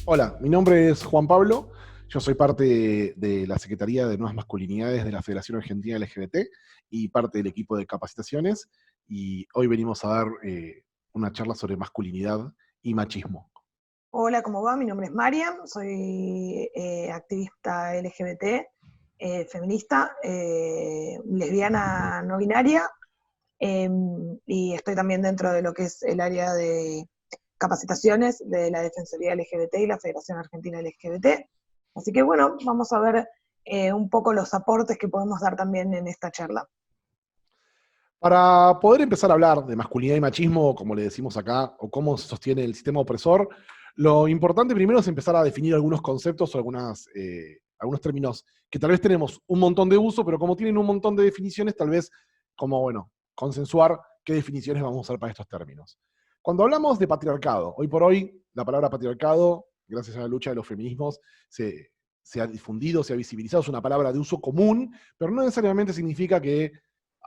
Hola, mi nombre es Juan Pablo, yo soy parte de la Secretaría de Nuevas Masculinidades de la Federación Argentina LGBT y parte del equipo de capacitaciones, y hoy venimos a dar una charla sobre masculinidad y machismo. Hola, ¿cómo va? Mi nombre es Mariam, soy activista LGBT, feminista, lesbiana no binaria, eh, y estoy también dentro de lo que es el área de capacitaciones de la Defensoría LGBT y la Federación Argentina LGBT. Así que bueno, vamos a ver un poco los aportes que podemos dar también en esta charla. Para poder empezar a hablar de masculinidad y machismo, como le decimos acá, o cómo se sostiene el sistema opresor, lo importante primero es empezar a definir algunos conceptos o algunos términos que tal vez tenemos un montón de uso, pero como tienen un montón de definiciones, tal vez como, bueno, consensuar qué definiciones vamos a usar para estos términos. Cuando hablamos de patriarcado, hoy por hoy, la palabra patriarcado, gracias a la lucha de los feminismos, se ha difundido, se ha visibilizado, es una palabra de uso común, pero no necesariamente significa que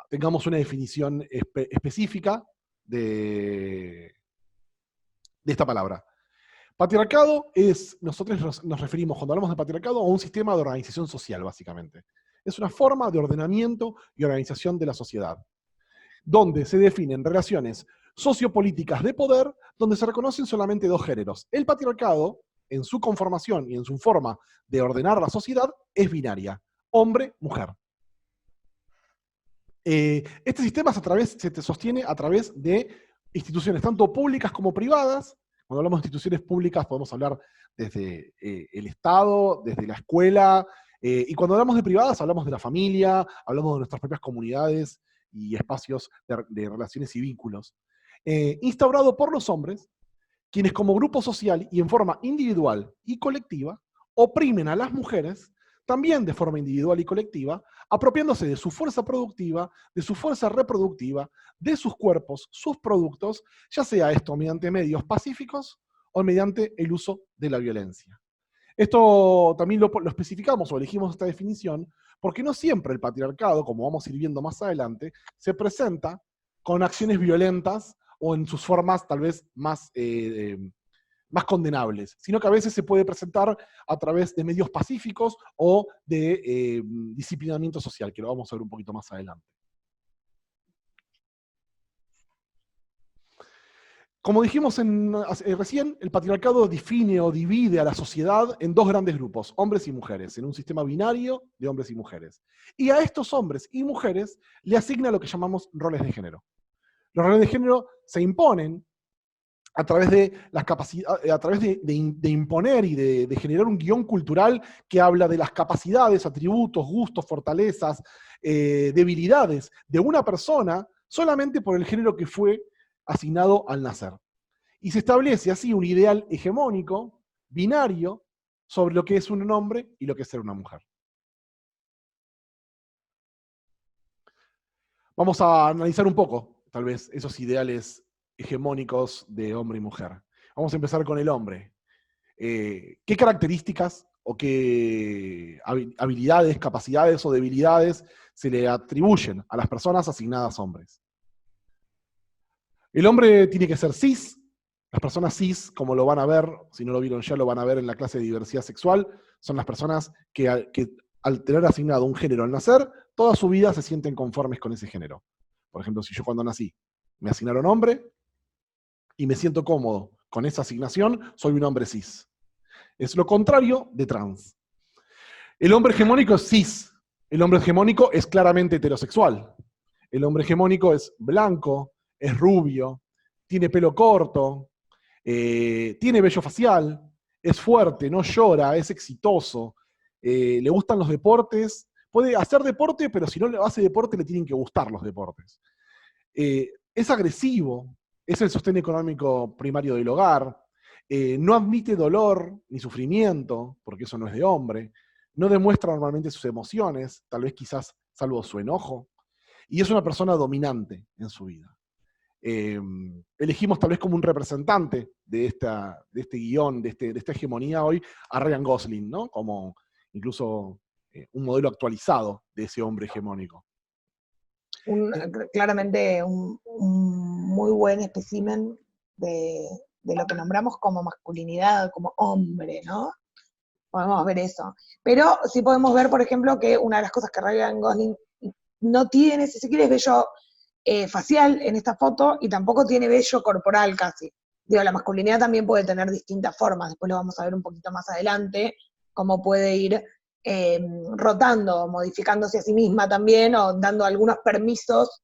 tengamos una definición específica de esta palabra. Patriarcado es, nosotros nos referimos cuando hablamos de patriarcado a un sistema de organización social, básicamente. Es una forma de ordenamiento y organización de la sociedad, donde se definen relaciones sociopolíticas de poder, donde se reconocen solamente dos géneros. El patriarcado, en su conformación y en su forma de ordenar la sociedad, es binaria, hombre-mujer. Este sistema se sostiene a través de instituciones tanto públicas como privadas. Cuando hablamos de instituciones públicas podemos hablar desde el Estado, desde la escuela, y cuando hablamos de privadas hablamos de la familia, hablamos de nuestras propias comunidades y espacios de relaciones y vínculos. Instaurado por los hombres, quienes como grupo social y en forma individual y colectiva oprimen a las mujeres, también de forma individual y colectiva, apropiándose de su fuerza productiva, de su fuerza reproductiva, de sus cuerpos, sus productos, ya sea esto mediante medios pacíficos o mediante el uso de la violencia. Esto también lo especificamos o elegimos esta definición porque no siempre el patriarcado, como vamos a ir viendo más adelante, se presenta con acciones violentas o en sus formas tal vez más condenables, sino que a veces se puede presentar a través de medios pacíficos o de disciplinamiento social, que lo vamos a ver un poquito más adelante. Como dijimos recién, el patriarcado define o divide a la sociedad en dos grandes grupos, hombres y mujeres, en un sistema binario de hombres y mujeres. Y a estos hombres y mujeres le asigna lo que llamamos roles de género. Los roles de género se imponen a través de las capacidades, a través de imponer y de generar un guión cultural que habla de las capacidades, atributos, gustos, fortalezas, debilidades de una persona solamente por el género que fue asignado al nacer. Y se establece así un ideal hegemónico, binario, sobre lo que es un hombre y lo que es ser una mujer. Vamos a analizar un poco, tal vez, esos ideales hegemónicos de hombre y mujer. Vamos a empezar con el hombre. ¿Qué características o qué habilidades, capacidades o debilidades se le atribuyen a las personas asignadas hombres? El hombre tiene que ser cis. Las personas cis, como lo van a ver, si no lo vieron ya, lo van a ver en la clase de diversidad sexual, son las personas que al tener asignado un género al nacer, toda su vida se sienten conformes con ese género. Por ejemplo, si yo cuando nací me asignaron hombre y me siento cómodo con esa asignación, soy un hombre cis. Es lo contrario de trans. El hombre hegemónico es cis. El hombre hegemónico es claramente heterosexual. El hombre hegemónico es blanco, es rubio, tiene pelo corto, tiene vello facial, es fuerte, no llora, es exitoso, le gustan los deportes, puede hacer deporte, pero si no hace deporte le tienen que gustar los deportes. Es agresivo, es el sostén económico primario del hogar, no admite dolor ni sufrimiento, porque eso no es de hombre, no demuestra normalmente sus emociones, tal vez quizás salvo su enojo, y es una persona dominante en su vida. Elegimos tal vez como un representante de este guión, de esta hegemonía hoy, a Ryan Gosling, ¿no? Como incluso un modelo actualizado de ese hombre hegemónico. Claramente un muy buen espécimen de lo que nombramos como masculinidad, como hombre, ¿no? Podemos ver eso. Pero sí podemos ver, por ejemplo, que una de las cosas que Ryan Gosling no tiene, si se quiere, es vello facial en esta foto y tampoco tiene vello corporal casi. Digo, la masculinidad también puede tener distintas formas, después lo vamos a ver un poquito más adelante, cómo puede ir rotando, modificándose a sí misma también o dando algunos permisos.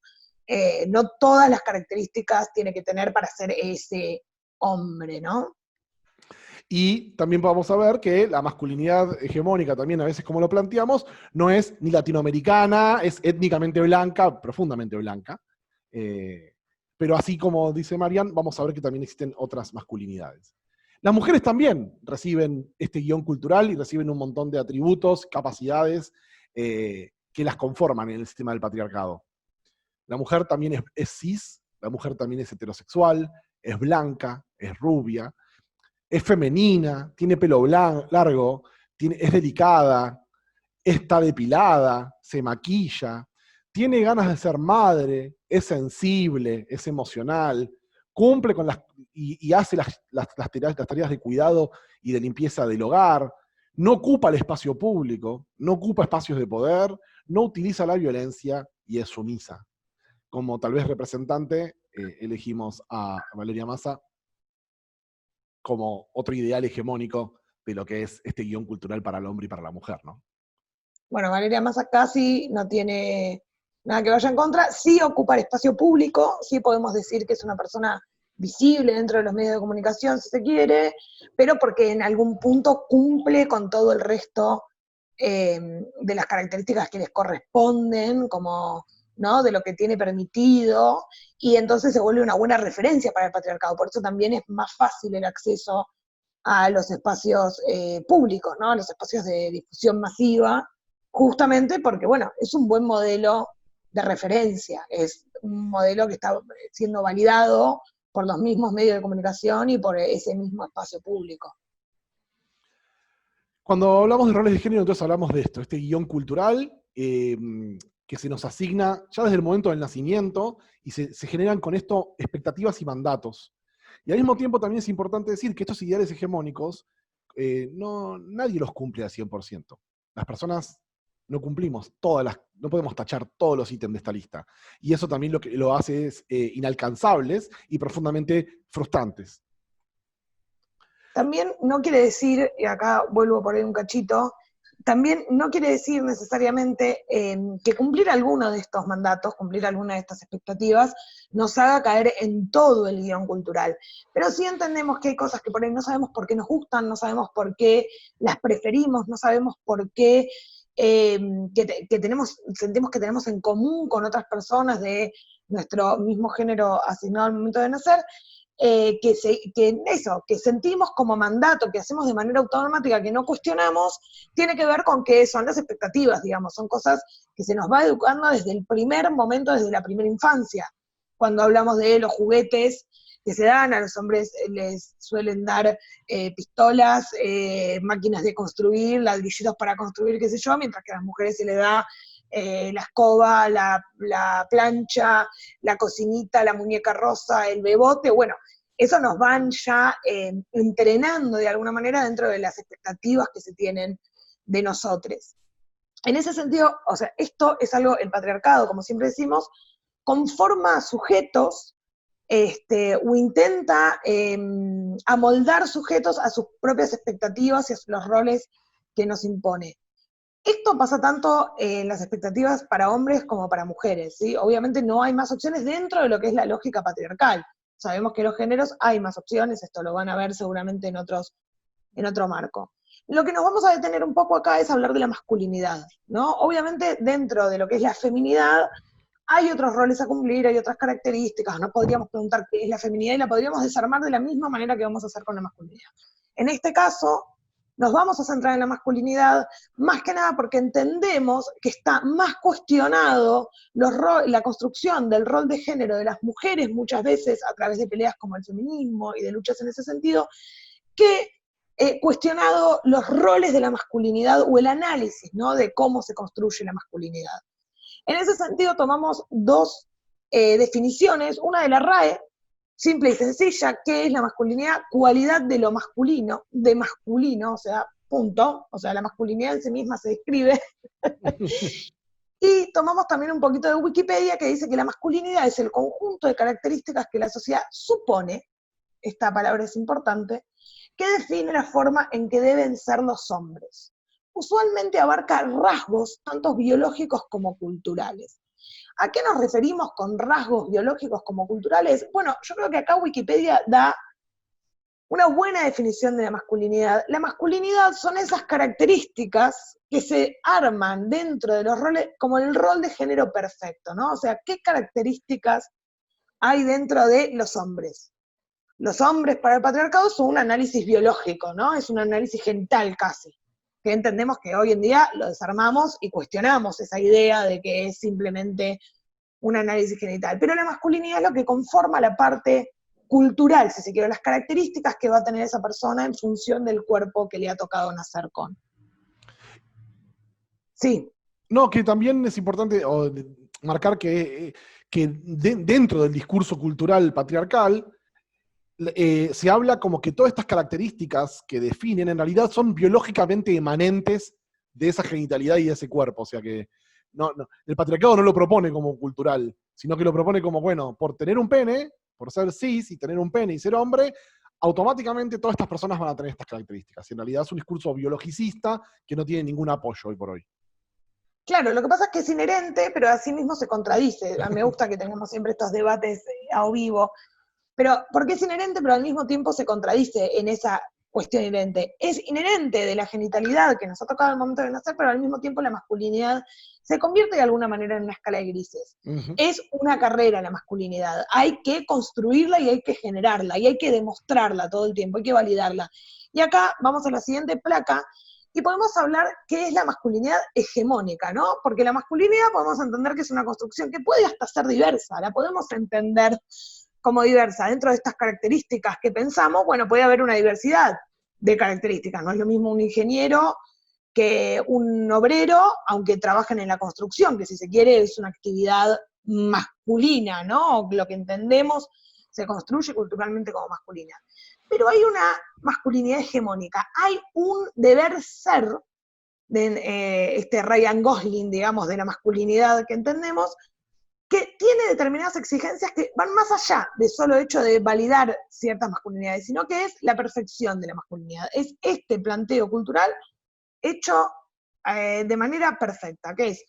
No todas las características tiene que tener para ser ese hombre, ¿no? Y también vamos a ver que la masculinidad hegemónica, también a veces como lo planteamos, no es ni latinoamericana, es étnicamente blanca, profundamente blanca. Pero así como dice Marian, vamos a ver que también existen otras masculinidades. Las mujeres también reciben este guión cultural y reciben un montón de atributos, capacidades que las conforman en el sistema del patriarcado. La mujer también es cis, la mujer también es heterosexual, es blanca, es rubia, es femenina, tiene pelo largo, es delicada, está depilada, se maquilla, tiene ganas de ser madre, es sensible, es emocional, cumple con y hace las tareas de cuidado y de limpieza del hogar, no ocupa el espacio público, no ocupa espacios de poder, no utiliza la violencia y es sumisa. Como tal vez representante, elegimos a Valeria Massa como otro ideal hegemónico de lo que es este guión cultural para el hombre y para la mujer, ¿no? Bueno, Valeria Massa casi no tiene nada que vaya en contra, sí ocupa el espacio público, sí podemos decir que es una persona visible dentro de los medios de comunicación, si se quiere, pero porque en algún punto cumple con todo el resto de las características que les corresponden, como, ¿no?, de lo que tiene permitido, y entonces se vuelve una buena referencia para el patriarcado. Por eso también es más fácil el acceso a los espacios públicos, ¿no?, a los espacios de difusión masiva, justamente porque, bueno, es un buen modelo de referencia, es un modelo que está siendo validado por los mismos medios de comunicación y por ese mismo espacio público. Cuando hablamos de roles de género, entonces hablamos de esto, este guión cultural que se nos asigna ya desde el momento del nacimiento y se generan con esto expectativas y mandatos. Y al mismo tiempo también es importante decir que estos ideales hegemónicos nadie los cumple al 100%. Las personas no cumplimos no podemos tachar todos los ítems de esta lista. Y eso también lo que lo hace es inalcanzables y profundamente frustrantes. También no quiere decir, y acá vuelvo por ahí un cachito, también no quiere decir necesariamente que cumplir alguno de estos mandatos, cumplir alguna de estas expectativas, nos haga caer en todo el guión cultural. Pero sí entendemos que hay cosas que por ahí no sabemos por qué nos gustan, no sabemos por qué las preferimos, no sabemos por qué sentimos que tenemos en común con otras personas de nuestro mismo género asignado al momento de nacer, que sentimos como mandato, que hacemos de manera automática, que no cuestionamos, tiene que ver con que son las expectativas, digamos, son cosas que se nos va educando desde el primer momento, desde la primera infancia. Cuando hablamos de los juguetes que se dan, a los hombres les suelen dar pistolas, máquinas de construir, ladrillitos para construir, qué sé yo, mientras que a las mujeres se les da la escoba, la plancha, la cocinita, la muñeca rosa, el bebote, bueno, eso nos van ya entrenando de alguna manera dentro de las expectativas que se tienen de nosotros. En ese sentido, o sea, esto es algo, el patriarcado, como siempre decimos, conforma sujetos o intenta amoldar sujetos a sus propias expectativas y a los roles que nos impone. Esto pasa tanto en las expectativas para hombres como para mujeres, ¿sí? Obviamente no hay más opciones dentro de lo que es la lógica patriarcal. Sabemos que en los géneros hay más opciones, esto lo van a ver seguramente en otro marco. Lo que nos vamos a detener un poco acá es hablar de la masculinidad, ¿no? Obviamente dentro de lo que es la feminidad hay otros roles a cumplir, hay otras características, no podríamos preguntar qué es la feminidad y la podríamos desarmar de la misma manera que vamos a hacer con la masculinidad. En este caso, nos vamos a centrar en la masculinidad, más que nada porque entendemos que está más cuestionado la construcción del rol de género de las mujeres muchas veces a través de peleas como el feminismo y de luchas en ese sentido, que cuestionado los roles de la masculinidad o el análisis, ¿no?, de cómo se construye la masculinidad. En ese sentido tomamos dos definiciones, una de la RAE, simple y sencilla. ¿Qué es la masculinidad? Cualidad de lo masculino, de masculino, o sea, punto. O sea, la masculinidad en sí misma se describe. Y tomamos también un poquito de Wikipedia, que dice que la masculinidad es el conjunto de características que la sociedad supone, esta palabra es importante, que define la forma en que deben ser los hombres. Usualmente abarca rasgos tanto biológicos como culturales. ¿A qué nos referimos con rasgos biológicos como culturales? Bueno, yo creo que acá Wikipedia da una buena definición de la masculinidad. La masculinidad son esas características que se arman dentro de los roles, como el rol de género perfecto, ¿no? O sea, ¿qué características hay dentro de los hombres? Los hombres para el patriarcado son un análisis biológico, ¿no? Es un análisis genital casi, que entendemos que hoy en día lo desarmamos y cuestionamos esa idea de que es simplemente un análisis genital. Pero la masculinidad es lo que conforma la parte cultural, si se quiere, las características que va a tener esa persona en función del cuerpo que le ha tocado nacer con. Sí. No, que también es importante marcar que dentro del discurso cultural patriarcal se habla como que todas estas características que definen en realidad son biológicamente emanentes de esa genitalidad y de ese cuerpo. O sea que el patriarcado no lo propone como cultural, sino que lo propone como, bueno, por tener un pene, por ser cis y tener un pene y ser hombre, automáticamente todas estas personas van a tener estas características. Y en realidad es un discurso biologicista que no tiene ningún apoyo hoy por hoy. Claro, lo que pasa es que es inherente, pero así mismo se contradice. Me gusta que tengamos siempre estos debates a vivo. Pero, ¿por qué es inherente, pero al mismo tiempo se contradice en esa cuestión inherente? Es inherente de la genitalidad que nos ha tocado al momento de nacer, pero al mismo tiempo la masculinidad se convierte de alguna manera en una escala de grises. Es una carrera la masculinidad. Hay que construirla y hay que generarla, y hay que demostrarla todo el tiempo, hay que validarla. Y acá vamos a la siguiente placa, y podemos hablar qué es la masculinidad hegemónica, ¿no? Porque la masculinidad podemos entender que es una construcción que puede hasta ser diversa, la podemos entender como diversa. Dentro de estas características que pensamos, bueno, puede haber una diversidad de características. No es lo mismo un ingeniero que un obrero, aunque trabajen en la construcción, que si se quiere es una actividad masculina, ¿no? Lo que entendemos se construye culturalmente como masculina. Pero hay una masculinidad hegemónica, hay un deber ser de este Ryan Gosling, digamos, de la masculinidad que entendemos, que tiene determinadas exigencias que van más allá de solo hecho de validar ciertas masculinidades, sino que es la perfección de la masculinidad. Es este planteo cultural hecho de manera perfecta, que es,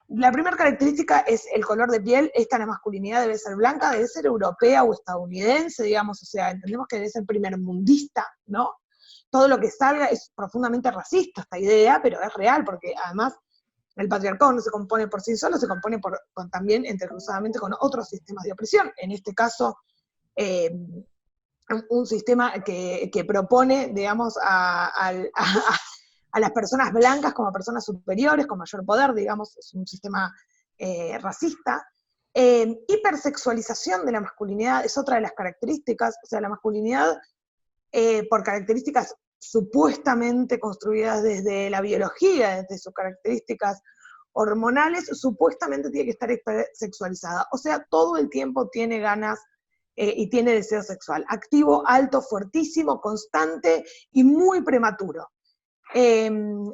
la primera característica es el color de piel. Esta la masculinidad debe ser blanca, debe ser europea o estadounidense, digamos, o sea, entendemos que debe ser primermundista, ¿no? Todo lo que salga es profundamente racista esta idea, pero es real, porque además el patriarcado no se compone por sí solo, se compone también entrecruzadamente con otros sistemas de opresión. En este caso, un sistema que propone, digamos, a las personas blancas como personas superiores, con mayor poder, digamos, es un sistema racista. Hipersexualización de la masculinidad es otra de las características, o sea, la masculinidad, por características supuestamente construidas desde la biología, desde sus características hormonales, supuestamente tiene que estar hipersexualizada. O sea, todo el tiempo tiene ganas y tiene deseo sexual. Activo, alto, fuertísimo, constante y muy prematuro.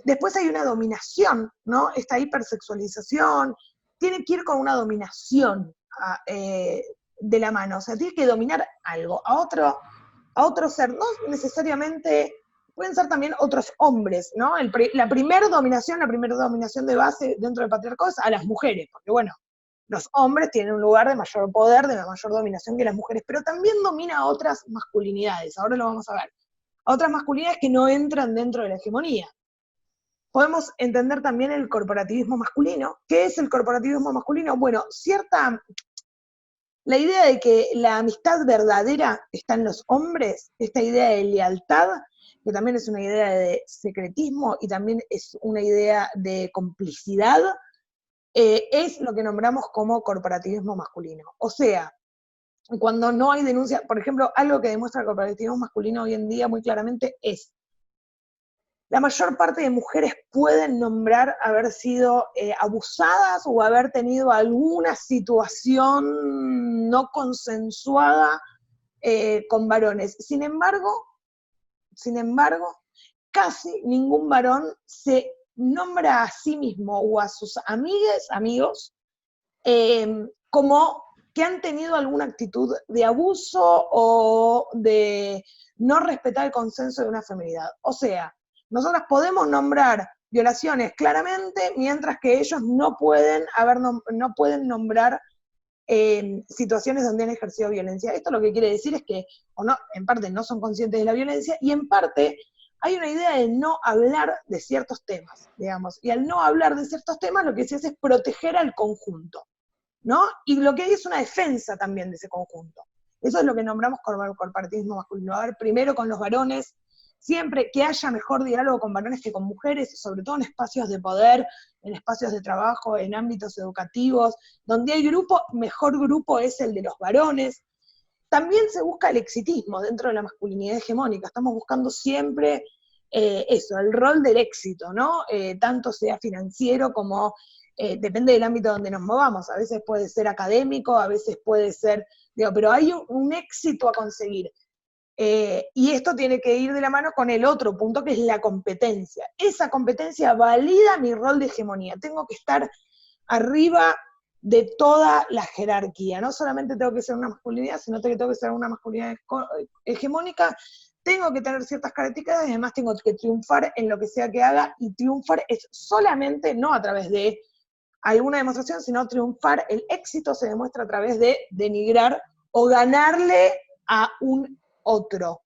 Después hay una dominación, ¿no? Esta hipersexualización tiene que ir con una dominación de la mano. O sea, tiene que dominar algo a otro ser, no necesariamente, pueden ser también otros hombres, ¿no? La primera dominación de base dentro del patriarcado es a las mujeres, porque bueno, los hombres tienen un lugar de mayor poder, de mayor dominación que las mujeres, pero también domina a otras masculinidades, ahora lo vamos a ver, a otras masculinidades que no entran dentro de la hegemonía. Podemos entender también el corporativismo masculino. ¿Qué es el corporativismo masculino? Bueno, la idea de que la amistad verdadera está en los hombres, esta idea de lealtad, que también es una idea de secretismo y también es una idea de complicidad, es lo que nombramos como corporativismo masculino. O sea, cuando no hay denuncia, por ejemplo, algo que demuestra el corporativismo masculino hoy en día muy claramente es, la mayor parte de mujeres pueden nombrar haber sido abusadas o haber tenido alguna situación no consensuada con varones. Sin embargo, casi ningún varón se nombra a sí mismo o a sus amigos, como que han tenido alguna actitud de abuso o de no respetar el consenso de una feminidad. O sea, nosotras podemos nombrar violaciones claramente, mientras que ellos no pueden nombrar situaciones donde han ejercido violencia. Esto lo que quiere decir es que, o no, en parte no son conscientes de la violencia, y en parte hay una idea de no hablar de ciertos temas, digamos, y al no hablar de ciertos temas lo que se hace es proteger al conjunto, ¿no? Y lo que hay es una defensa también de ese conjunto. Eso es lo que nombramos corporativismo masculino. A ver, primero con los varones, siempre que haya mejor diálogo con varones que con mujeres, sobre todo en espacios de poder, en espacios de trabajo, en ámbitos educativos, donde hay grupo, mejor grupo es el de los varones. También se busca el exitismo dentro de la masculinidad hegemónica, estamos buscando siempre eso, el rol del éxito, ¿no? Tanto sea financiero como, depende del ámbito donde nos movamos, a veces puede ser académico, a veces puede ser, digo, pero hay un éxito a conseguir. Y esto tiene que ir de la mano con el otro punto, que es la competencia. Esa competencia valida mi rol de hegemonía. Tengo que estar arriba de toda la jerarquía. No solamente tengo que ser una masculinidad, sino que tengo que ser una masculinidad hegemónica. Tengo que tener ciertas características y además tengo que triunfar en lo que sea que haga, y triunfar es solamente, no a través de alguna demostración, sino triunfar, el éxito se demuestra a través de denigrar o ganarle a un otro.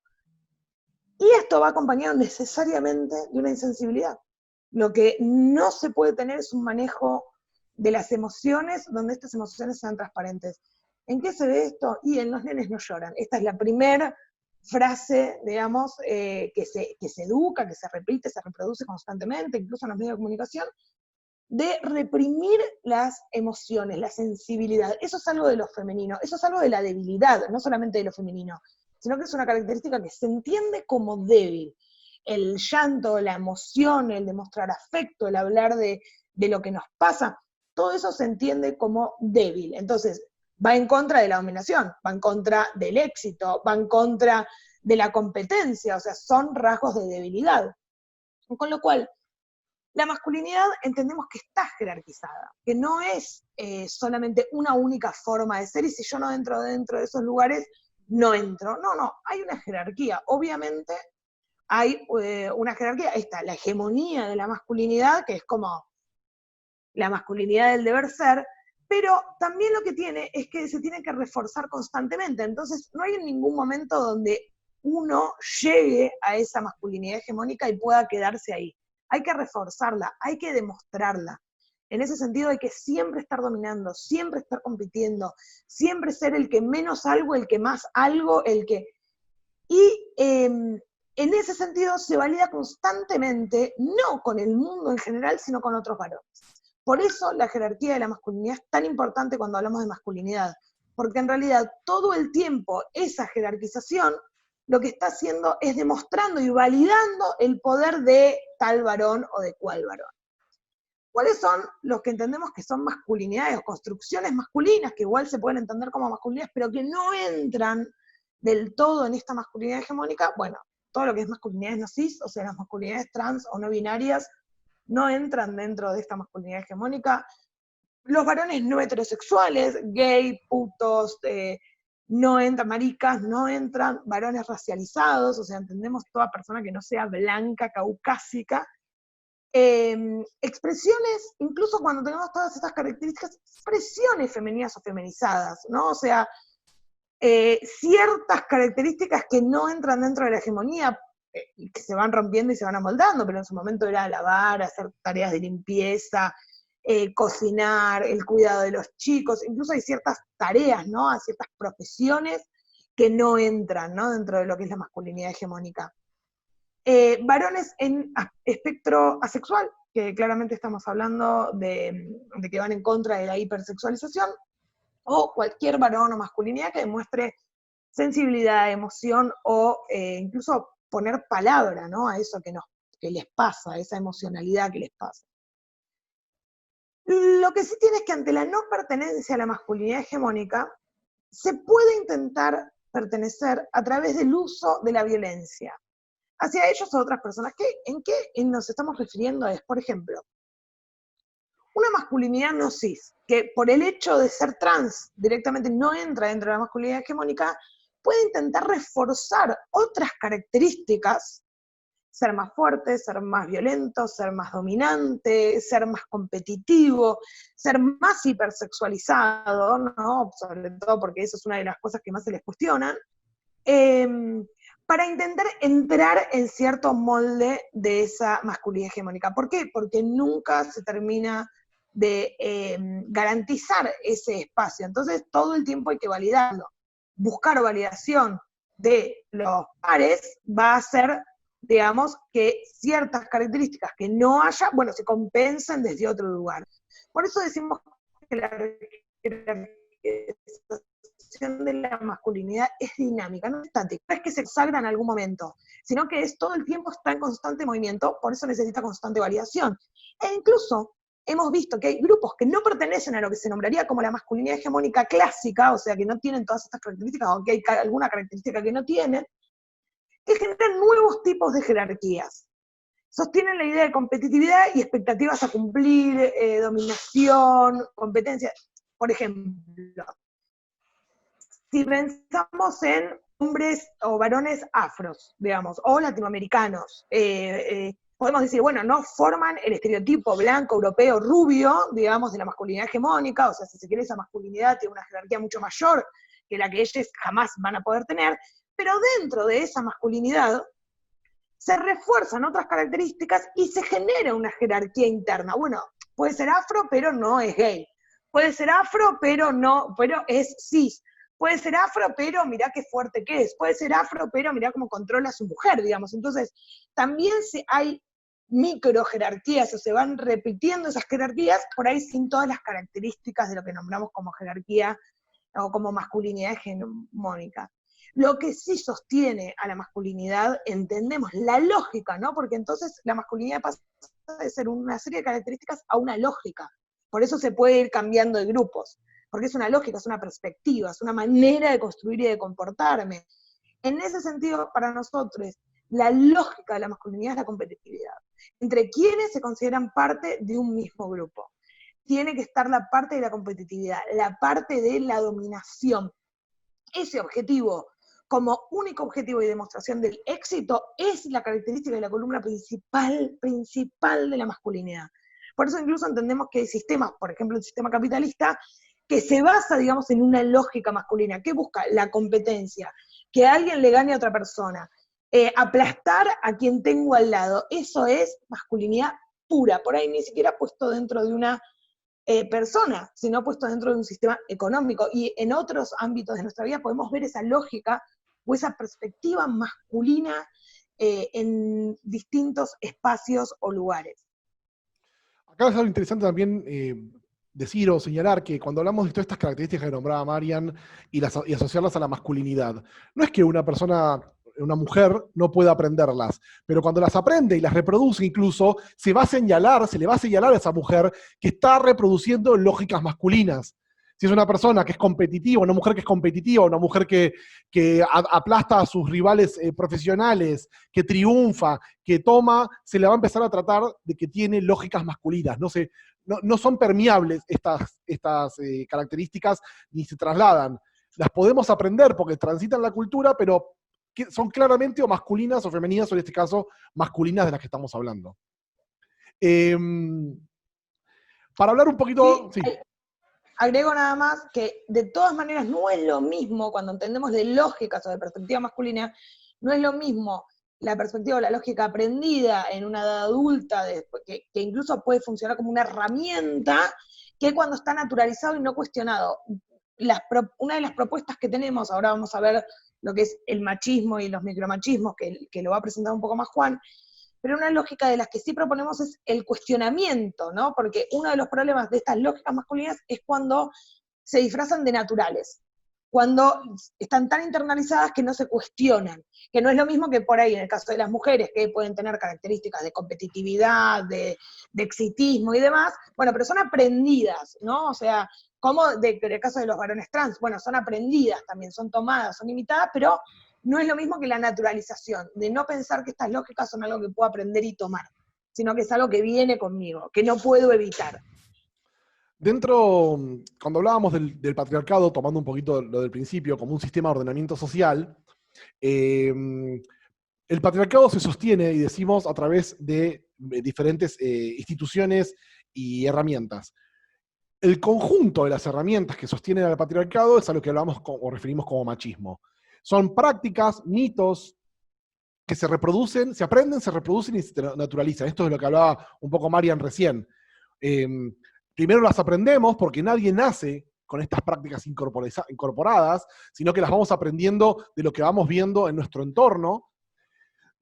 Y esto va acompañado necesariamente de una insensibilidad. Lo que no se puede tener es un manejo de las emociones donde estas emociones sean transparentes. ¿En qué se ve esto? Y en los nenes no lloran. Esta es la primera frase, digamos, que se educa, que se repite, se reproduce constantemente, incluso en los medios de comunicación, de reprimir las emociones, la sensibilidad. Eso es algo de lo femenino, eso es algo de la debilidad, no solamente de lo femenino, sino que es una característica que se entiende como débil. El llanto, la emoción, el demostrar afecto, el hablar de lo que nos pasa, todo eso se entiende como débil. Entonces, va en contra de la dominación, va en contra del éxito, va en contra de la competencia, o sea, son rasgos de debilidad. Con lo cual, la masculinidad entendemos que está jerarquizada, que no es solamente una única forma de ser, y si yo no entro dentro de esos lugares, no entro. No, hay una jerarquía. Obviamente hay una jerarquía. Ahí está la hegemonía de la masculinidad, que es como la masculinidad del deber ser, pero también lo que tiene es que se tiene que reforzar constantemente. Entonces no hay en ningún momento donde uno llegue a esa masculinidad hegemónica y pueda quedarse ahí. Hay que reforzarla, hay que demostrarla. En ese sentido hay que siempre estar dominando, siempre estar compitiendo, siempre ser el que menos algo, el que más algo, el que... Y en ese sentido se valida constantemente, no con el mundo en general, sino con otros varones. Por eso la jerarquía de la masculinidad es tan importante cuando hablamos de masculinidad, porque en realidad todo el tiempo esa jerarquización lo que está haciendo es demostrando y validando el poder de tal varón o de cual varón. ¿Cuáles son los que entendemos que son masculinidades o construcciones masculinas, que igual se pueden entender como masculinidades, pero que no entran del todo en esta masculinidad hegemónica? Bueno, todo lo que es masculinidades no cis, o sea, las masculinidades trans o no binarias, no entran dentro de esta masculinidad hegemónica. Los varones no heterosexuales, gay, putos, no entran, maricas, no entran, varones racializados, o sea, entendemos toda persona que no sea blanca, caucásica. Expresiones, incluso cuando tenemos todas estas características, expresiones femeninas o feminizadas, ¿no? O sea, ciertas características que no entran dentro de la hegemonía, que se van rompiendo y se van amoldando, pero en su momento era lavar, hacer tareas de limpieza, cocinar, el cuidado de los chicos, incluso hay ciertas tareas, ¿no? A ciertas profesiones que no entran, ¿no? Dentro de lo que es la masculinidad hegemónica. Varones en espectro asexual, que claramente estamos hablando de que van en contra de la hipersexualización, o cualquier varón o masculinidad que demuestre sensibilidad, emoción, o incluso poner palabra, ¿no? A eso que les pasa, a esa emocionalidad que les pasa. Lo que sí tiene es que ante la no pertenencia a la masculinidad hegemónica, se puede intentar pertenecer a través del uso de la violencia hacia ellos o otras personas. ¿En qué nos estamos refiriendo? Es, por ejemplo, una masculinidad no cis, que por el hecho de ser trans directamente no entra dentro de la masculinidad hegemónica, puede intentar reforzar otras características, ser más fuerte, ser más violento, ser más dominante, ser más competitivo, ser más hipersexualizado, ¿no? Sobre todo porque eso es una de las cosas que más se les cuestionan, para intentar entrar en cierto molde de esa masculinidad hegemónica. ¿Por qué? Porque nunca se termina de garantizar ese espacio. Entonces todo el tiempo hay que validarlo. Buscar validación de los pares va a hacer, digamos, que ciertas características que no haya, bueno, se compensen desde otro lugar. Por eso decimos que la de la masculinidad es dinámica, no es estática, no es que se consagra en algún momento, sino que es todo el tiempo está en constante movimiento, por eso necesita constante variación. E incluso hemos visto que hay grupos que no pertenecen a lo que se nombraría como la masculinidad hegemónica clásica, o sea, que no tienen todas estas características, aunque hay alguna característica que no tienen, que generan nuevos tipos de jerarquías. Sostienen la idea de competitividad y expectativas a cumplir, dominación, competencia. Por ejemplo, si pensamos en hombres o varones afros, digamos, o latinoamericanos, podemos decir, bueno, no forman el estereotipo blanco, europeo, rubio, digamos, de la masculinidad hegemónica, o sea, si se quiere esa masculinidad tiene una jerarquía mucho mayor que la que ellos jamás van a poder tener, pero dentro de esa masculinidad se refuerzan otras características y se genera una jerarquía interna. Bueno, puede ser afro, pero no es gay. Puede ser afro, pero es cis. Puede ser afro, pero mirá qué fuerte que es. Puede ser afro, pero mirá cómo controla a su mujer, digamos. Entonces, también hay micro jerarquías, o se van repitiendo esas jerarquías, por ahí sin todas las características de lo que nombramos como jerarquía o como masculinidad hegemónica. Lo que sí sostiene a la masculinidad, entendemos, la lógica, ¿no? Porque entonces la masculinidad pasa de ser una serie de características a una lógica. Por eso se puede ir cambiando de grupos, porque es una lógica, es una perspectiva, es una manera de construir y de comportarme. En ese sentido, para nosotros, la lógica de la masculinidad es la competitividad. Entre quienes se consideran parte de un mismo grupo. Tiene que estar la parte de la competitividad, la parte de la dominación. Ese objetivo, como único objetivo y demostración del éxito, es la característica de la columna principal de la masculinidad. Por eso incluso entendemos que hay sistemas, por ejemplo el sistema capitalista, que se basa, digamos, en una lógica masculina, que busca la competencia, que alguien le gane a otra persona, aplastar a quien tengo al lado. Eso es masculinidad pura, por ahí ni siquiera puesto dentro de una persona, sino puesto dentro de un sistema económico. Y en otros ámbitos de nuestra vida podemos ver esa lógica o esa perspectiva masculina en distintos espacios o lugares. Acá es algo interesante también decir o señalar que cuando hablamos de todas estas características que nombraba Marian y asociarlas a la masculinidad, no es que una mujer no pueda aprenderlas, pero cuando las aprende y las reproduce incluso, se le va a señalar a esa mujer que está reproduciendo lógicas masculinas. Si es una persona que es competitiva, una mujer que es competitiva, una mujer que aplasta a sus rivales profesionales, que triunfa, que toma, se le va a empezar a tratar de que tiene lógicas masculinas. No son permeables estas características ni se trasladan. Las podemos aprender porque transitan la cultura, pero que son claramente o masculinas o femeninas, o en este caso masculinas de las que estamos hablando. Para hablar un poquito... Sí. Agrego nada más que de todas maneras no es lo mismo, cuando entendemos de lógicas o de perspectiva masculina, no es lo mismo la perspectiva o la lógica aprendida en una edad adulta, que incluso puede funcionar como una herramienta, que cuando está naturalizado y no cuestionado. Una de las propuestas que tenemos, ahora vamos a ver lo que es el machismo y los micromachismos, que lo va a presentar un poco más Juan, pero una lógica de las que sí proponemos es el cuestionamiento, ¿no? Porque uno de los problemas de estas lógicas masculinas es cuando se disfrazan de naturales, cuando están tan internalizadas que no se cuestionan, que no es lo mismo que por ahí en el caso de las mujeres, que pueden tener características de competitividad, de exitismo y demás, bueno, pero son aprendidas, ¿no? O sea, como el caso de los varones trans, bueno, son aprendidas también, son tomadas, son imitadas, pero no es lo mismo que la naturalización, de no pensar que estas lógicas son algo que puedo aprender y tomar, sino que es algo que viene conmigo, que no puedo evitar. Dentro, cuando hablábamos del patriarcado, tomando un poquito lo del principio, como un sistema de ordenamiento social, el patriarcado se sostiene, y decimos, a través de diferentes instituciones y herramientas. El conjunto de las herramientas que sostienen al patriarcado es a lo que hablamos o referimos como machismo. Son prácticas, mitos, que se reproducen, se aprenden, se reproducen y se naturalizan. Esto es lo que hablaba un poco Marian recién. Primero las aprendemos porque nadie nace con estas prácticas incorporadas, sino que las vamos aprendiendo de lo que vamos viendo en nuestro entorno.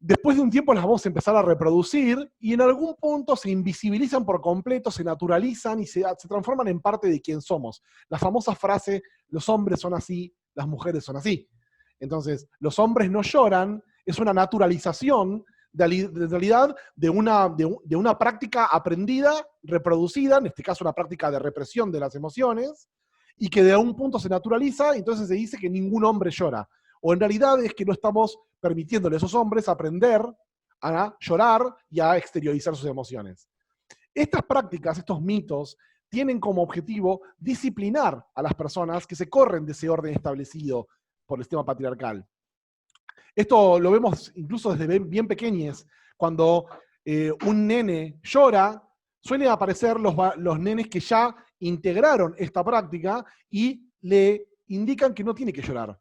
Después de un tiempo las vamos a empezar a reproducir y en algún punto se invisibilizan por completo, se naturalizan y se transforman en parte de quién somos. La famosa frase, los hombres son así, las mujeres son así. Entonces, los hombres no lloran, es una naturalización de realidad de una práctica aprendida, reproducida, en este caso una práctica de represión de las emociones, y que de algún punto se naturaliza, y entonces se dice que ningún hombre llora. O en realidad es que no estamos permitiéndole a esos hombres aprender a llorar y a exteriorizar sus emociones. Estas prácticas, estos mitos, tienen como objetivo disciplinar a las personas que se corren de ese orden establecido por el sistema patriarcal. Esto lo vemos incluso desde bien pequeños. Cuando un nene llora, suelen aparecer los nenes que ya integraron esta práctica y le indican que no tiene que llorar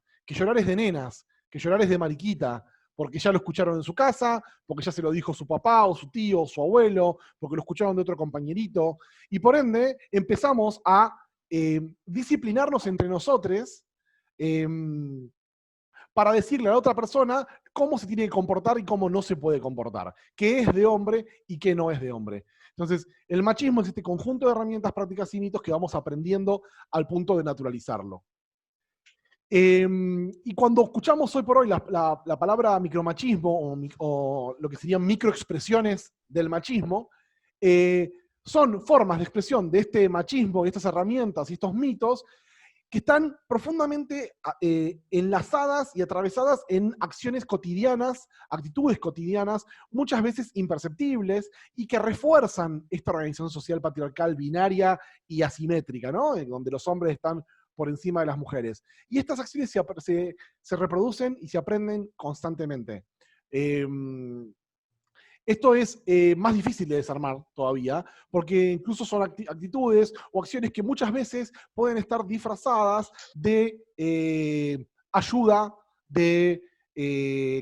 es de nenas, que llorar es de mariquita, porque ya lo escucharon en su casa, porque ya se lo dijo su papá o su tío o su abuelo, porque lo escucharon de otro compañerito, y por ende empezamos a disciplinarnos entre nosotros para decirle a la otra persona cómo se tiene que comportar y cómo no se puede comportar, qué es de hombre y qué no es de hombre. Entonces, el machismo es este conjunto de herramientas, prácticas y mitos que vamos aprendiendo al punto de naturalizarlo. Y cuando escuchamos hoy por hoy la palabra micromachismo o lo que serían microexpresiones del machismo, son formas de expresión de este machismo, de estas herramientas y estos mitos que están profundamente enlazadas y atravesadas en acciones cotidianas, actitudes cotidianas, muchas veces imperceptibles, y que refuerzan esta organización social patriarcal binaria y asimétrica, ¿no? En donde los hombres están por encima de las mujeres. Y estas acciones se reproducen y se aprenden constantemente. Esto es más difícil de desarmar todavía, porque incluso son actitudes o acciones que muchas veces pueden estar disfrazadas de ayuda, de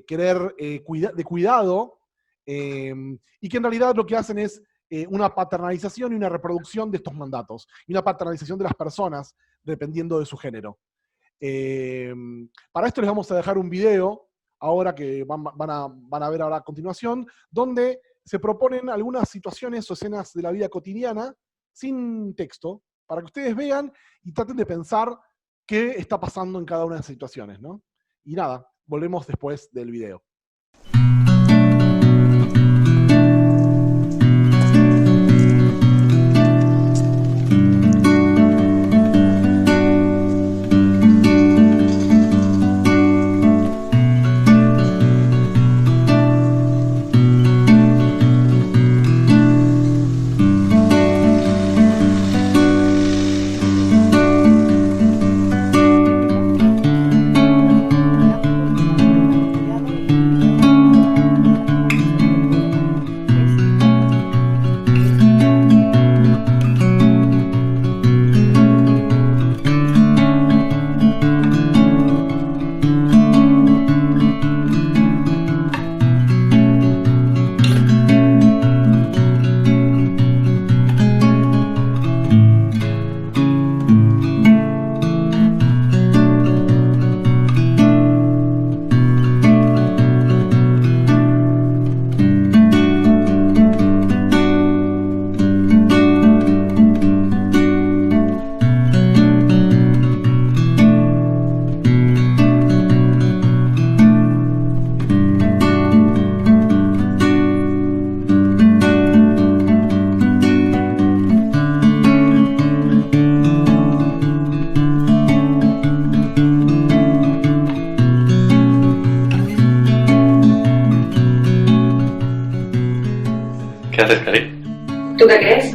querer de cuidado, y que en realidad lo que hacen es una paternalización y una reproducción de estos mandatos, y una paternalización de las personas dependiendo de su género. Para esto les vamos a dejar un video, ahora que van a ver ahora a continuación, donde se proponen algunas situaciones o escenas de la vida cotidiana, sin texto, para que ustedes vean y traten de pensar qué está pasando en cada una de las situaciones, ¿no? Y nada, volvemos después del video. haces, Cari? ¿Tú qué crees?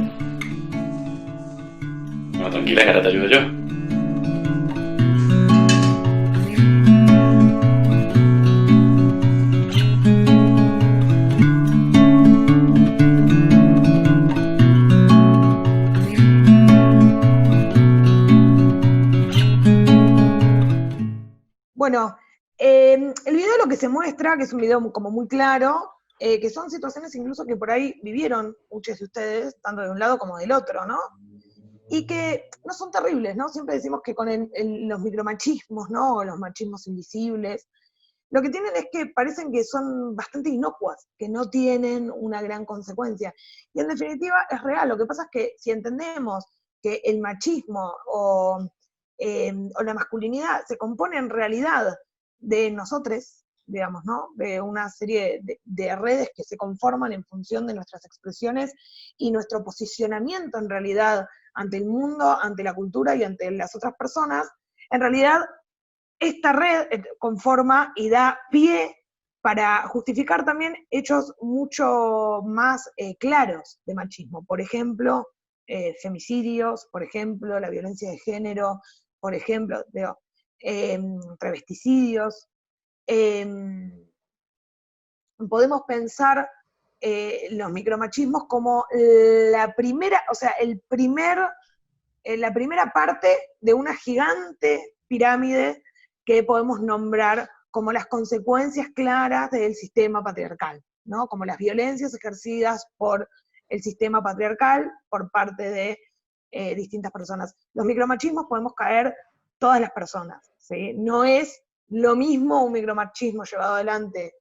No, tranquila, que ahora te ayudo yo. Bueno, el video lo que se muestra, que es un video como muy claro, que son situaciones incluso que por ahí vivieron muchos de ustedes, tanto de un lado como del otro, ¿no? Y que no son terribles, ¿no? Siempre decimos que con los micromachismos, ¿no? O los machismos invisibles, lo que tienen es que parecen que son bastante inocuas, que no tienen una gran consecuencia. Y en definitiva es real. Lo que pasa es que si entendemos que el machismo o la masculinidad se compone en realidad de nosotros, digamos, ¿no? De una serie de redes que se conforman en función de nuestras expresiones y nuestro posicionamiento en realidad ante el mundo, ante la cultura y ante las otras personas, en realidad esta red conforma y da pie para justificar también hechos mucho más claros de machismo. Por ejemplo, femicidios, por ejemplo, la violencia de género, por ejemplo, travesticidios. Podemos pensar los micromachismos como la primera, o sea, la primera parte de una gigante pirámide que podemos nombrar como las consecuencias claras del sistema patriarcal, ¿no? Como las violencias ejercidas por el sistema patriarcal por parte de distintas personas. Los micromachismos podemos caer todas las personas, ¿sí? No es lo mismo un micromachismo llevado adelante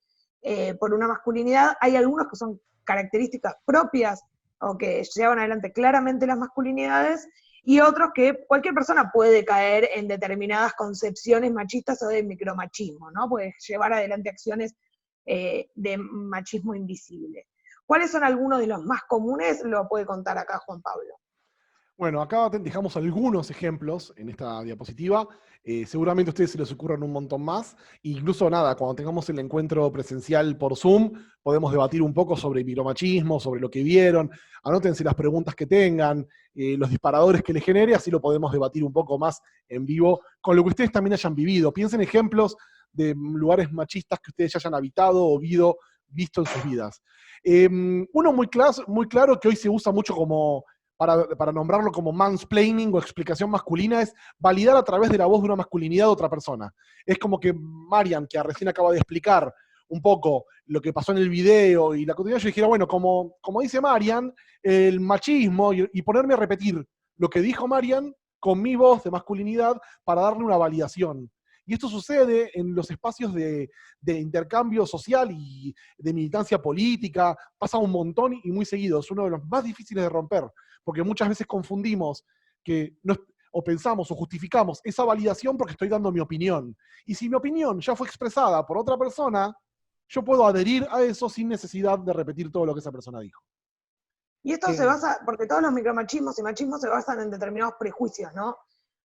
por una masculinidad. Hay algunos que son características propias o que llevan adelante claramente las masculinidades, y otros que cualquier persona puede caer en determinadas concepciones machistas o de micromachismo, ¿no? Puede llevar adelante acciones de machismo invisible. ¿Cuáles son algunos de los más comunes? Lo puede contar acá Juan Pablo. Bueno, acá dejamos algunos ejemplos en esta diapositiva. Seguramente a ustedes se les ocurran un montón más. Incluso nada, cuando tengamos el encuentro presencial por Zoom, podemos debatir un poco sobre micromachismo, sobre lo que vieron. Anótense las preguntas que tengan, los disparadores que les genere, así lo podemos debatir un poco más en vivo con lo que ustedes también hayan vivido. Piensen ejemplos de lugares machistas que ustedes ya hayan habitado o visto en sus vidas. Uno muy claro que hoy se usa mucho como para nombrarlo como mansplaining o explicación masculina, es validar a través de la voz de una masculinidad de otra persona. Es como que Marian, que recién acaba de explicar un poco lo que pasó en el video y la continuidad, yo dijera, bueno, como dice Marian, el machismo, y ponerme a repetir lo que dijo Marian con mi voz de masculinidad para darle una validación. Y esto sucede en los espacios de intercambio social y de militancia política, pasa un montón y muy seguido, es uno de los más difíciles de romper, porque muchas veces confundimos o pensamos o justificamos esa validación porque estoy dando mi opinión. Y si mi opinión ya fue expresada por otra persona, yo puedo adherir a eso sin necesidad de repetir todo lo que esa persona dijo. Y esto se basa, porque todos los micromachismos y machismos se basan en determinados prejuicios, ¿no?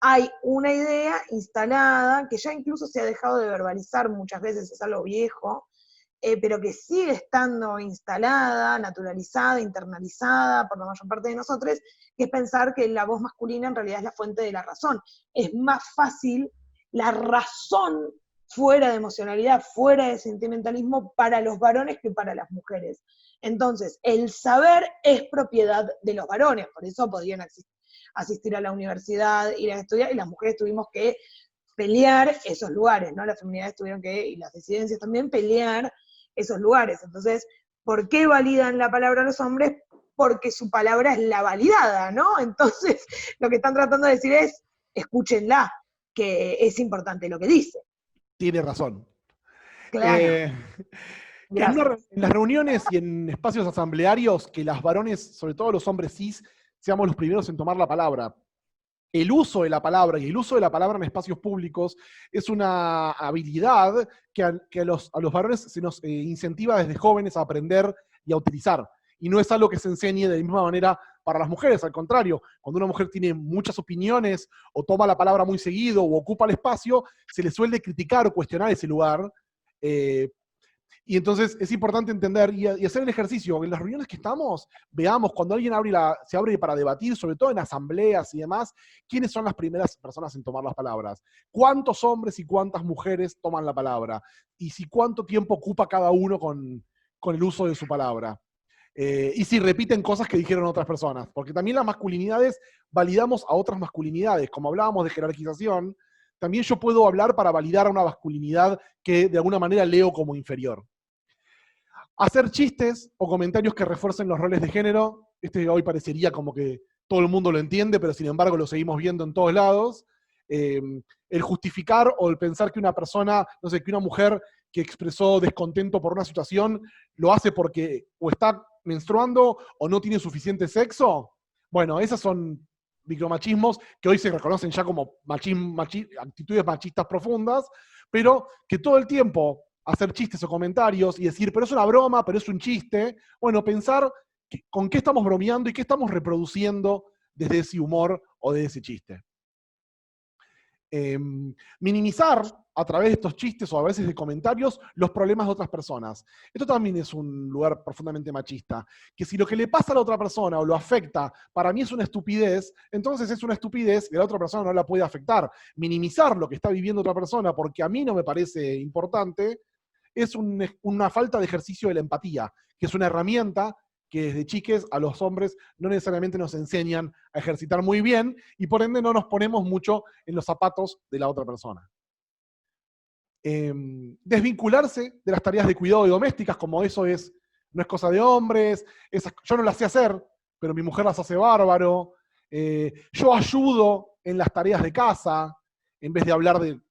Hay una idea instalada que ya incluso se ha dejado de verbalizar muchas veces, es algo viejo, pero que sigue estando instalada, naturalizada, internalizada por la mayor parte de nosotros, que es pensar que la voz masculina en realidad es la fuente de la razón. Es más fácil la razón fuera de emocionalidad, fuera de sentimentalismo para los varones que para las mujeres. Entonces, el saber es propiedad de los varones, por eso podían asistir a la universidad, ir a estudiar, y las mujeres tuvimos que pelear esos lugares, ¿no? Las feminidades tuvieron que, y las disidencias también, pelear esos lugares. Entonces, ¿por qué validan la palabra a los hombres? Porque su palabra es la validada, ¿no? Entonces, lo que están tratando de decir es, escúchenla, que es importante lo que dice. Tiene razón. Claro. En las reuniones y en espacios asamblearios, que las varones, sobre todo los hombres cis, seamos los primeros en tomar la palabra. El uso de la palabra y el uso de la palabra en espacios públicos es una habilidad que a los varones se nos incentiva desde jóvenes a aprender y a utilizar. Y no es algo que se enseñe de la misma manera para las mujeres, al contrario, cuando una mujer tiene muchas opiniones o toma la palabra muy seguido o ocupa el espacio, se le suele criticar o cuestionar ese lugar, Y entonces es importante entender y hacer el ejercicio. En las reuniones que estamos, veamos cuando alguien se abre para debatir, sobre todo en asambleas y demás, quiénes son las primeras personas en tomar las palabras. ¿Cuántos hombres y cuántas mujeres toman la palabra? Y si cuánto tiempo ocupa cada uno con el uso de su palabra. Y si repiten cosas que dijeron otras personas. Porque también las masculinidades validamos a otras masculinidades. Como hablábamos de jerarquización, también yo puedo hablar para validar a una masculinidad que de alguna manera leo como inferior. Hacer chistes o comentarios que refuercen los roles de género, hoy parecería como que todo el mundo lo entiende, pero sin embargo lo seguimos viendo en todos lados. El justificar o el pensar que una persona, no sé, que una mujer que expresó descontento por una situación, lo hace porque o está menstruando o no tiene suficiente sexo. Bueno, esas son micromachismos que hoy se reconocen ya como actitudes machistas profundas, pero que todo el tiempo hacer chistes o comentarios y decir, pero es una broma, pero es un chiste. Bueno, pensar con qué estamos bromeando y qué estamos reproduciendo desde ese humor o de ese chiste. Minimizar a través de estos chistes o a veces de comentarios los problemas de otras personas. Esto también es un lugar profundamente machista, que si lo que le pasa a la otra persona o lo afecta, para mí es una estupidez, entonces es una estupidez y a la otra persona no la puede afectar. Minimizar lo que está viviendo otra persona porque a mí no me parece importante, es una falta de ejercicio de la empatía, que es una herramienta que desde chiques a los hombres no necesariamente nos enseñan a ejercitar muy bien y por ende no nos ponemos mucho en los zapatos de la otra persona. Desvincularse de las tareas de cuidado domésticas, como eso no es cosa de hombres, yo no las sé hacer, pero mi mujer las hace bárbaro. Yo ayudo en las tareas de casa, en vez de hablar de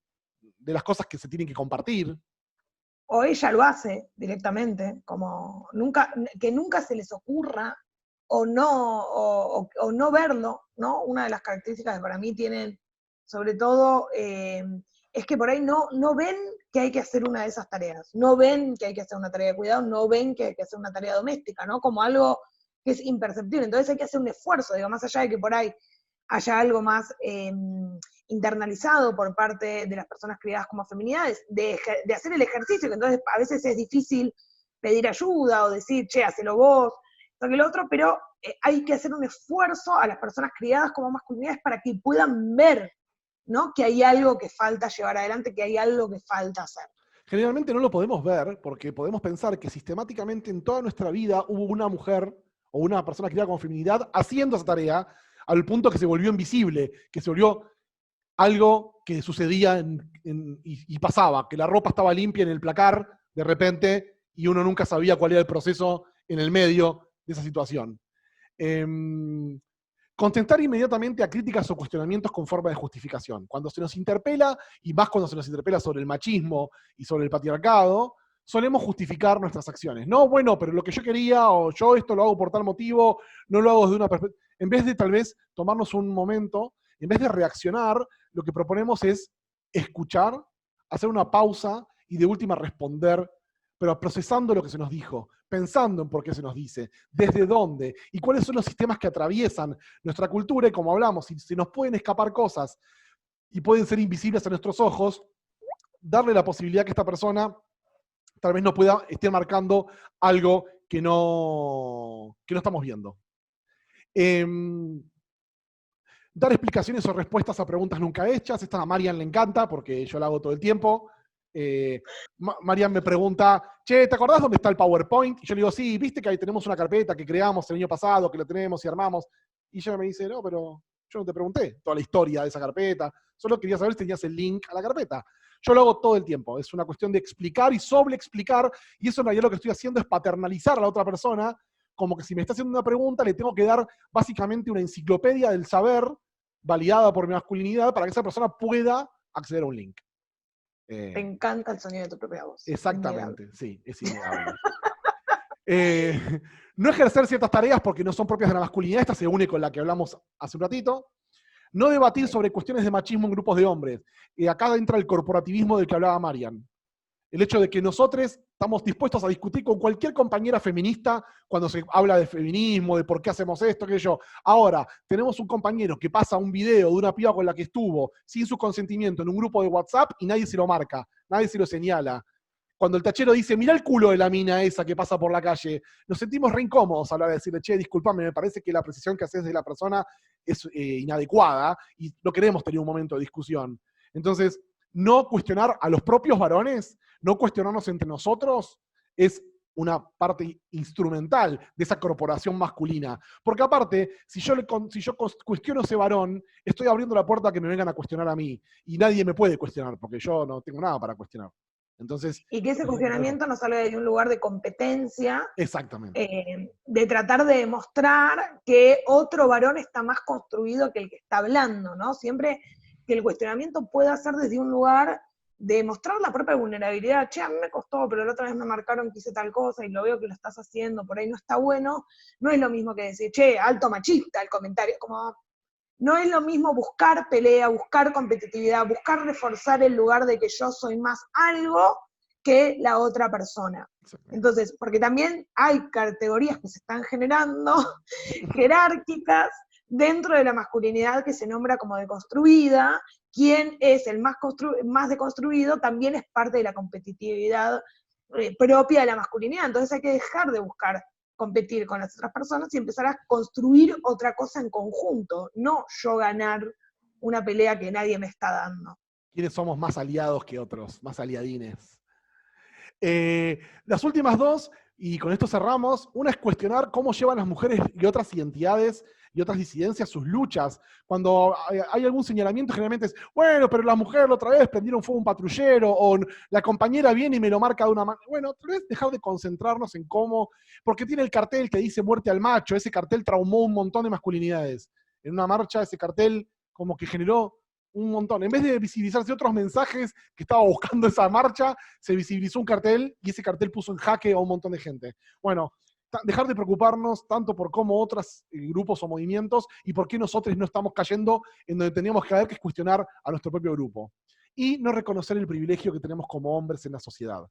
las cosas que se tienen que compartir. O ella lo hace directamente, como que nunca se les ocurra o no verlo, ¿no? Una de las características que para mí tienen, sobre todo, es que por ahí no ven que hay que hacer una de esas tareas, no ven que hay que hacer una tarea de cuidado, no ven que hay que hacer una tarea doméstica, ¿no? Como algo que es imperceptible. Entonces hay que hacer un esfuerzo, digo, más allá de que por ahí haya algo más internalizado por parte de las personas criadas como feminidades, de hacer el ejercicio, que entonces a veces es difícil pedir ayuda o decir, che, hacelo vos, esto que lo otro, pero hay que hacer un esfuerzo a las personas criadas como masculinidades para que puedan ver, ¿no? Que hay algo que falta llevar adelante, que hay algo que falta hacer. Generalmente no lo podemos ver porque podemos pensar que sistemáticamente en toda nuestra vida hubo una mujer o una persona criada como feminidad haciendo esa tarea al punto que se volvió invisible, que se volvió algo que sucedía y pasaba, que la ropa estaba limpia en el placar de repente y uno nunca sabía cuál era el proceso en el medio de esa situación. Contestar inmediatamente a críticas o cuestionamientos con forma de justificación. Cuando se nos interpela, y más cuando se nos interpela sobre el machismo y sobre el patriarcado, solemos justificar nuestras acciones. No, bueno, pero lo que yo quería, o yo esto lo hago por tal motivo, no lo hago desde una perspectiva. En vez de tal vez tomarnos un momento, en vez de reaccionar, lo que proponemos es escuchar, hacer una pausa y de última responder, pero procesando lo que se nos dijo, pensando en por qué se nos dice, desde dónde, y cuáles son los sistemas que atraviesan nuestra cultura, y como hablamos, si se nos pueden escapar cosas y pueden ser invisibles a nuestros ojos, darle la posibilidad que esta persona tal vez no esté marcando algo que no estamos viendo. Dar explicaciones o respuestas a preguntas nunca hechas. Esta a Marian le encanta porque yo la hago todo el tiempo. Marian me pregunta, che, ¿te acordás dónde está el PowerPoint? Y yo le digo, sí, viste que ahí tenemos una carpeta que creamos el año pasado, que la tenemos y armamos. Y ella me dice, no, pero yo no te pregunté toda la historia de esa carpeta, solo quería saber si tenías el link a la carpeta. Yo lo hago todo el tiempo, es una cuestión de explicar y sobreexplicar, y eso en realidad lo que estoy haciendo es paternalizar a la otra persona, como que si me está haciendo una pregunta le tengo que dar básicamente una enciclopedia del saber validada por mi masculinidad para que esa persona pueda acceder a un link. Me encanta el sonido de tu propia voz. Exactamente, sí, es innegable. No ejercer ciertas tareas porque no son propias de la masculinidad, esta se une con la que hablamos hace un ratito. No debatir sobre cuestiones de machismo en grupos de hombres. Acá entra el corporativismo del que hablaba Marian. El hecho de que nosotros estamos dispuestos a discutir con cualquier compañera feminista cuando se habla de feminismo, de por qué hacemos esto, qué sé yo. Ahora, tenemos un compañero que pasa un video de una piba con la que estuvo sin su consentimiento en un grupo de WhatsApp y nadie se lo marca, nadie se lo señala. cuando el tachero dice, mirá el culo de la mina esa que pasa por la calle, nos sentimos re incómodos a la hora de decirle, che, disculpame, me parece que la precisión que haces de la persona es inadecuada y no queremos tener un momento de discusión. Entonces, no cuestionar a los propios varones, no cuestionarnos entre nosotros, es una parte instrumental de esa corporación masculina. Porque aparte, si yo cuestiono a ese varón, estoy abriendo la puerta a que me vengan a cuestionar a mí. Y nadie me puede cuestionar, porque yo no tengo nada para cuestionar. Entonces, y que ese cuestionamiento no salga de un lugar de competencia. Exactamente. De tratar de demostrar que otro varón está más construido que el que está hablando, ¿no? Siempre que el cuestionamiento pueda ser desde un lugar de mostrar la propia vulnerabilidad. Che, a mí me costó, pero la otra vez me marcaron que hice tal cosa y lo veo que lo estás haciendo, por ahí no está bueno. No es lo mismo que decir, che, alto machista el comentario, como... No es lo mismo buscar pelea, buscar competitividad, buscar reforzar el lugar de que yo soy más algo que la otra persona. Entonces, porque también hay categorías que se están generando, jerárquicas, dentro de la masculinidad que se nombra como deconstruida. Quien es el más deconstruido también es parte de la competitividad propia de la masculinidad. Entonces hay que dejar de buscar competir con las otras personas y empezar a construir otra cosa en conjunto, no yo ganar una pelea que nadie me está dando. ¿Quiénes somos más aliados que otros? Más aliadines. Las últimas dos, y con esto cerramos, una es cuestionar cómo llevan las mujeres y otras identidades y otras disidencias sus luchas. Cuando hay algún señalamiento, generalmente es, bueno, pero las mujeres la otra vez prendieron fuego a un patrullero, o la compañera viene y me lo marca de una manera. Bueno, tal vez dejar de concentrarnos en cómo, porque tiene el cartel que dice muerte al macho, ese cartel traumó un montón de masculinidades. En una marcha, ese cartel como que generó un montón. En vez de visibilizarse otros mensajes que estaba buscando esa marcha, se visibilizó un cartel y ese cartel puso en jaque a un montón de gente. Bueno, dejar de preocuparnos tanto por cómo otros grupos o movimientos y por qué nosotros no estamos cayendo en donde teníamos que caer, que es cuestionar a nuestro propio grupo. Y no reconocer el privilegio que tenemos como hombres en la sociedad.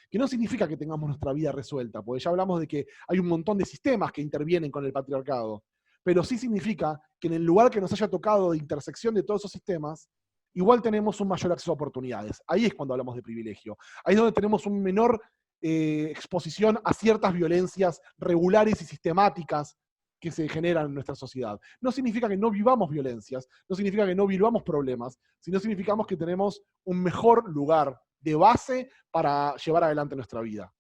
Que no significa que tengamos nuestra vida resuelta, porque ya hablamos de que hay un montón de sistemas que intervienen con el patriarcado. Pero sí significa que en el lugar que nos haya tocado de intersección de todos esos sistemas, igual tenemos un mayor acceso a oportunidades. Ahí es cuando hablamos de privilegio. Ahí es donde tenemos un menor exposición a ciertas violencias regulares y sistemáticas que se generan en nuestra sociedad. No significa que no vivamos violencias, no significa que no vivamos problemas, sino significa que tenemos un mejor lugar de base para llevar adelante nuestra vida.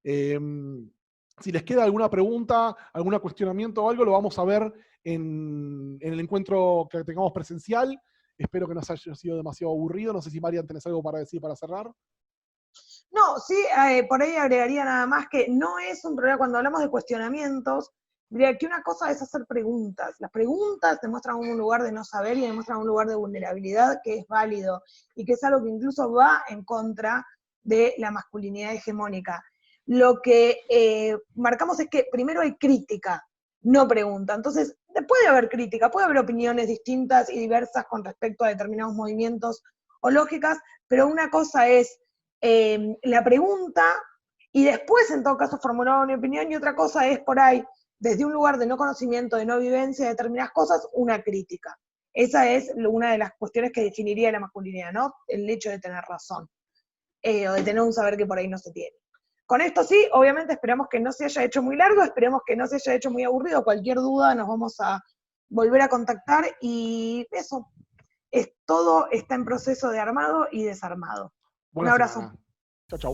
Si les queda alguna pregunta, algún cuestionamiento o algo, lo vamos a ver en el encuentro que tengamos presencial. Espero que no haya sido demasiado aburrido. No sé si Marian tenés algo para decir para cerrar. No, sí, por ahí agregaría nada más que no es un problema cuando hablamos de cuestionamientos, diría que una cosa es hacer preguntas. Las preguntas demuestran un lugar de no saber y demuestran un lugar de vulnerabilidad que es válido y que es algo que incluso va en contra de la masculinidad hegemónica. Lo que marcamos es que primero hay crítica, no pregunta. Entonces, puede haber crítica, puede haber opiniones distintas y diversas con respecto a determinados movimientos o lógicas, pero una cosa es la pregunta y después en todo caso formular una opinión, y otra cosa es por ahí, desde un lugar de no conocimiento, de no vivencia de determinadas cosas, una crítica. Esa es una de las cuestiones que definiría la masculinidad, ¿no? El hecho de tener razón, o de tener un saber que por ahí no se tiene. Con esto sí, obviamente esperamos que no se haya hecho muy largo, esperemos que no se haya hecho muy aburrido. Cualquier duda nos vamos a volver a contactar y eso, todo está en proceso de armado y desarmado. Un abrazo. Chau, chau.